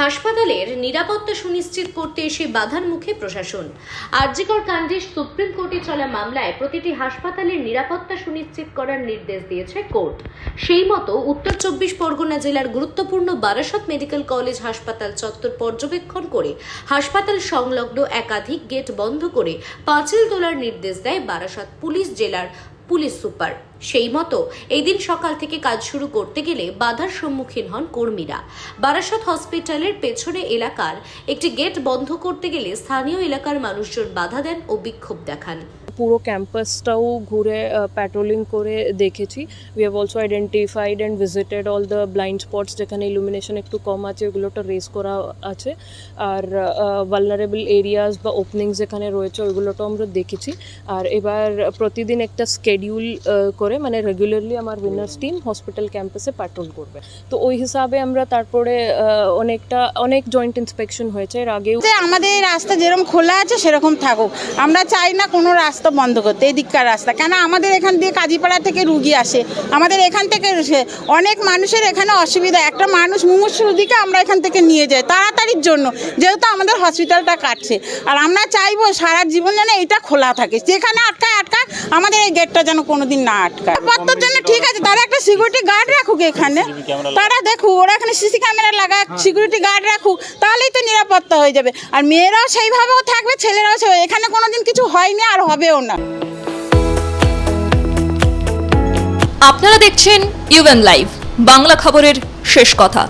হাসপাতালের নিরাপত্তা সুনিশ্চিত করতে এসে বাধার মুখে প্রশাসন। আরজিকর কাণ্ডে সুপ্রিম কোর্টে চলা মামলায় প্রতিটি হাসপাতালের নিরাপত্তা সুনিশ্চিত করার নির্দেশ দিয়েছে কোর্ট। সেই মতো উত্তর 24 পরগনা জেলার গুরুত্বপূর্ণ বারাসত মেডিকেল কলেজ হাসপাতাল চত্বর পর্যবেক্ষণ করে হাসপাতাল সংলগ্ন একাধিক গেট বন্ধ করে পাঁচিল তোলার নির্দেশ দেয় বারাসত পুলিশ জেলার পুলিশ সুপার। সেই মতো এই দিন সকাল থেকে কাজ শুরু করতে গেলে বাধার সম্মুখীন হন কর্মীরা। বারাসত হসপিটালের পেছনে এলাকার একটি গেট বন্ধ করতে গেলে স্থানীয় এলাকার মানুষজন বাধা দেন ও বিক্ষোভ দেখান। পুরো ক্যাম্পাসটাও ঘুরে প্যাট্রোলিং করে দেখেছি। We have also identified and visited all the blind spots যেখানে ইলুমিনেশন একটু কম আছে, ওগুলোটা রেজ করা আছে। আর ভালনারেবল এরিয়াস বা ওপেনিংস যেখানে রয়েছে ওইগুলোটাও আমরা দেখেছি। আর এবার প্রতিদিন একটা স্কেডিউল করে মানে রেগুলারলি আমার উইনার্স টিম হসপিটাল ক্যাম্পাসে প্যাট্রোল করবে। তো ওই হিসাবে আমরা তারপরে অনেক জয়েন্ট ইন্সপেকশন হয়েছে এর আগেও। আমাদের রাস্তা যেরকম খোলা আছে সেরকম থাকুক, আমরা চাই না কোনো রাস্তা বন্ধ করতে, এদিককার রাস্তা। কেন আমাদের এখান দিয়ে কাজীপাড়া থেকে রুগী আসে, আমাদের এখান থেকে অনেক মানুষের এখানে অসুবিধা। একটা মানুষ মুমূর্ষু রুগীকে আমরা এখান থেকে নিয়ে যাই তাড়াতাড়ির জন্য, যেহেতু আমাদের হসপিটালটা কাটছে। আর আমরা চাইবো সারা জীবন যেন এইটা খোলা থাকে, যেখানে আটকায় আমাদের এই গেটটা যেন কোনোদিন না আটকায়। নিরাপত্তার জন্য ঠিক আছে, তারা একটা সিকিউরিটি গার্ড রাখুক এখানে, তারা দেখুক, ওরা এখানে সিসি ক্যামেরা লাগাক, সিকিউরিটি গার্ড রাখুক, তাহলেই তো নিরাপত্তা হয়ে যাবে। আর মেয়েরাও সেইভাবেও থাকবে, ছেলেরাও এখানে কোনোদিন কিছু হয়নি আর হবেও না। আপনারা দেখছেন ইউএন লাইভ, বাংলা খবরের শেষ কথা।